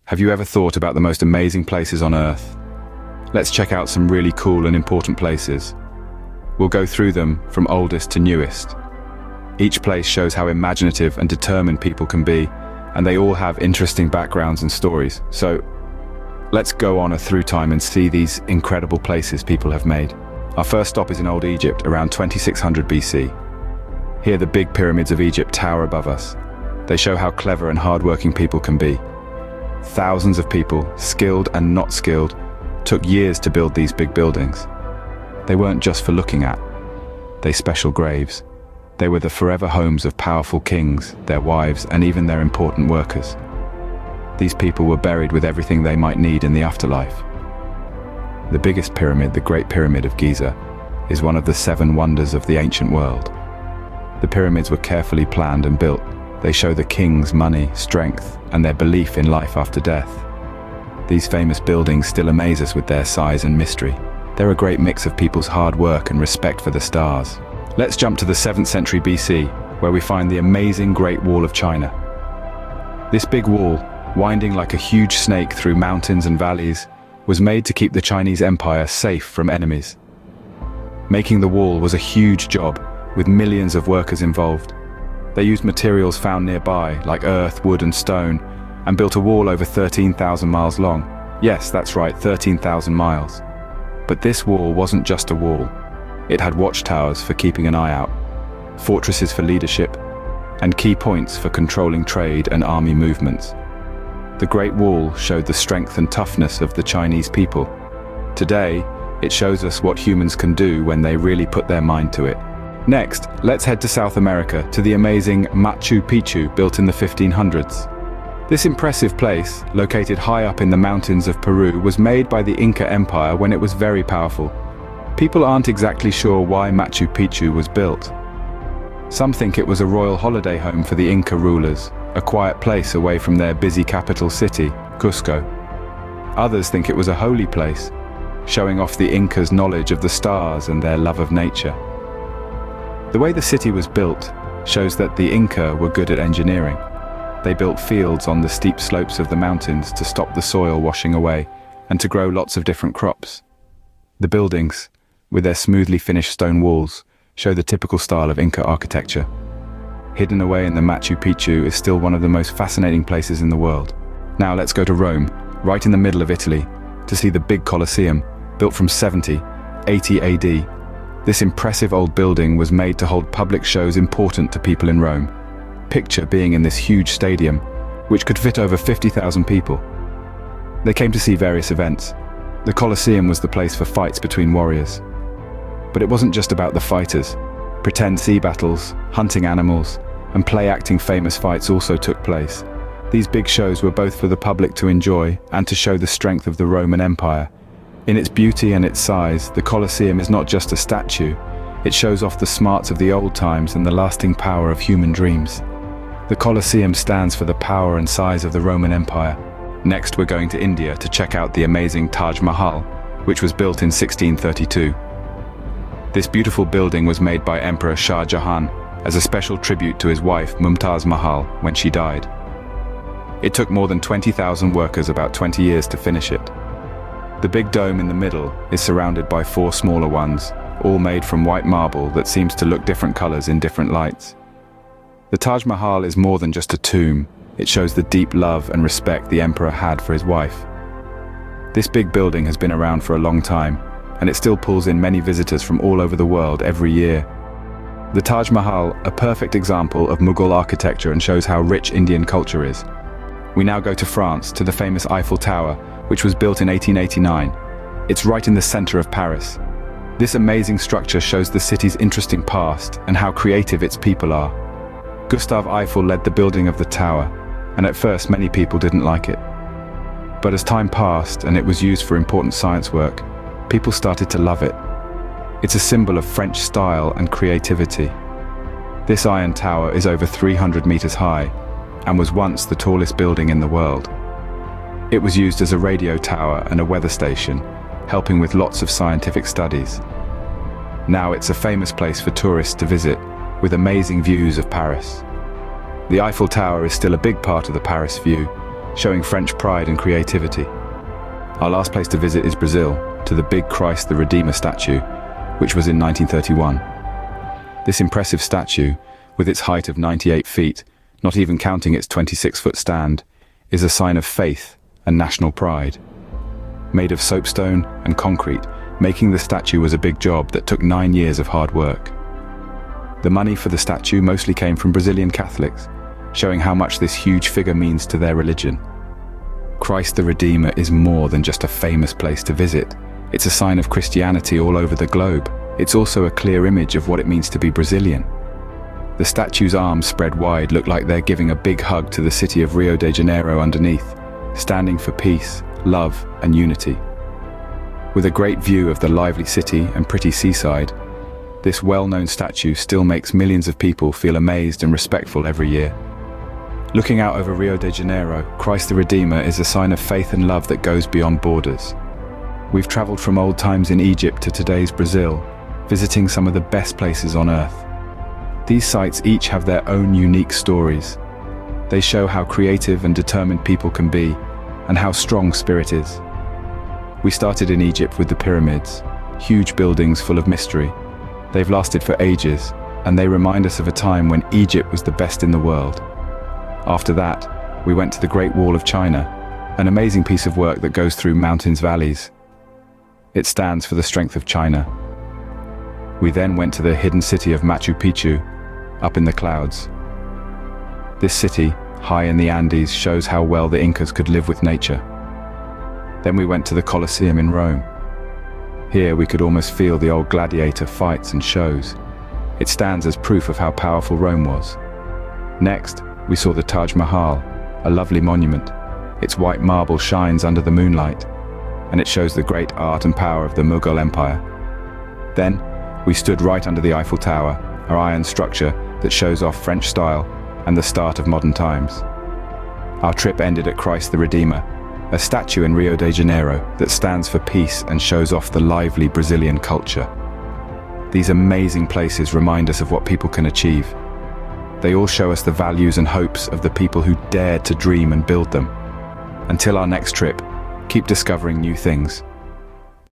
Have you ever thought about the most amazing places on Earth? Let's check out some really cool and important places. We'll go through them from oldest to newest. Each place shows how imaginative and determined people can be, and they all have interesting backgrounds and stories. So, let's go on a through time and see these incredible places people have made. Our first stop is in Old Egypt, around 2600 BC. Here the big pyramids of Egypt tower above us. They show how clever and hardworking people can be. Thousands of people, skilled and not skilled, took years to build these big buildings. They weren't just for looking at. They special graves. They were the forever homes of powerful kings, their wives, and even their important workers. These people were buried with everything they might need in the afterlife. The biggest pyramid, the Great Pyramid of Giza, is one of the 7 wonders of the ancient world. The pyramids were carefully planned and built. They show the king's money, strength, and their belief in life after death. These famous buildings still amaze us with their size and mystery. They're a great mix of people's hard work and respect for the stars. Let's jump to the 7th century BC, where we find the amazing Great Wall of China. This big wall, winding like a huge snake through mountains and valleys, was made to keep the Chinese Empire safe from enemies. Making the wall was a huge job, with millions of workers involved. They used materials found nearby, like earth, wood and stone, and built a wall over 13,000 miles long. Yes, that's right, 13,000 miles. But this wall wasn't just a wall. It had watchtowers for keeping an eye out, fortresses for leadership, and key points for controlling trade and army movements. The Great Wall showed the strength and toughness of the Chinese people. Today, it shows us what humans can do when they really put their mind to it. Next, let's head to South America, to the amazing Machu Picchu, built in the 1500s. This impressive place, located high up in the mountains of Peru, was made by the Inca Empire when it was very powerful. People aren't exactly sure why Machu Picchu was built. Some think it was a royal holiday home for the Inca rulers, a quiet place away from their busy capital city, Cusco. Others think it was a holy place, showing off the Incas' knowledge of the stars and their love of nature. The way the city was built shows that the Inca were good at engineering. They built fields on the steep slopes of the mountains to stop the soil washing away and to grow lots of different crops. The buildings, with their smoothly finished stone walls, show the typical style of Inca architecture. Hidden away in the Machu Picchu is still one of the most fascinating places in the world. Now let's go to Rome, right in the middle of Italy, to see the big Colosseum, built from 80 AD. This impressive old building was made to hold public shows important to people in Rome. Picture being in this huge stadium, which could fit over 50,000 people. They came to see various events. The Colosseum was the place for fights between warriors. But it wasn't just about the fighters. Pretend sea battles, hunting animals, and play-acting famous fights also took place. These big shows were both for the public to enjoy and to show the strength of the Roman Empire. In its beauty and its size, the Colosseum is not just a statue. It shows off the smarts of the old times and the lasting power of human dreams. The Colosseum stands for the power and size of the Roman Empire. Next, we're going to India to check out the amazing Taj Mahal, which was built in 1632. This beautiful building was made by Emperor Shah Jahan as a special tribute to his wife Mumtaz Mahal when she died. It took more than 20,000 workers about 20 years to finish it. The big dome in the middle is surrounded by 4 smaller ones, all made from white marble that seems to look different colors in different lights. The Taj Mahal is more than just a tomb. It shows the deep love and respect the emperor had for his wife. This big building has been around for a long time, and it still pulls in many visitors from all over the world every year. The Taj Mahal, a perfect example of Mughal architecture, and shows how rich Indian culture is. We now go to France, to the famous Eiffel Tower, which was built in 1889. It's right in the center of Paris. This amazing structure shows the city's interesting past and how creative its people are. Gustave Eiffel led the building of the tower, and at first many people didn't like it. But as time passed and it was used for important science work, people started to love it. It's a symbol of French style and creativity. This iron tower is over 300 meters high and was once the tallest building in the world. It was used as a radio tower and a weather station, helping with lots of scientific studies. Now it's a famous place for tourists to visit, with amazing views of Paris. The Eiffel Tower is still a big part of the Paris view, showing French pride and creativity. Our last place to visit is Brazil, to the big Christ the Redeemer statue, which was in 1931. This impressive statue, with its height of 98 feet, not even counting its 26-foot stand, is a sign of faith and national pride. Made of soapstone and concrete, making the statue was a big job that took 9 years of hard work. The money for the statue mostly came from Brazilian Catholics, showing how much this huge figure means to their religion. Christ the Redeemer is more than just a famous place to visit. It's a sign of Christianity all over the globe. It's also a clear image of what it means to be Brazilian. The statue's arms spread wide look like they're giving a big hug to the city of Rio de Janeiro underneath, standing for peace, love, and unity. With a great view of the lively city and pretty seaside, this well-known statue still makes millions of people feel amazed and respectful every year. Looking out over Rio de Janeiro, Christ the Redeemer is a sign of faith and love that goes beyond borders. We've traveled from old times in Egypt to today's Brazil, visiting some of the best places on earth. These sites each have their own unique stories. They show how creative and determined people can be, and how strong spirit is. We started in Egypt with the pyramids, huge buildings full of mystery. They've lasted for ages, and they remind us of a time when Egypt was the best in the world. After that, we went to the Great Wall of China, an amazing piece of work that goes through mountains, valleys. It stands for the strength of China. We then went to the hidden city of Machu Picchu, up in the clouds. This city, high in the Andes, shows how well the Incas could live with nature. Then we went to the Colosseum in Rome. Here we could almost feel the old gladiator fights and shows. It stands as proof of how powerful Rome was. Next, we saw the Taj Mahal, a lovely monument. Its white marble shines under the moonlight, and it shows the great art and power of the Mughal Empire. Then, we stood right under the Eiffel Tower, an iron structure that shows off French style and the start of modern times. Our trip ended at Christ the Redeemer, a statue in Rio de Janeiro that stands for peace and shows off the lively Brazilian culture. These amazing places remind us of what people can achieve. They all show us the values and hopes of the people who dared to dream and build them. Until our next trip, keep discovering new things.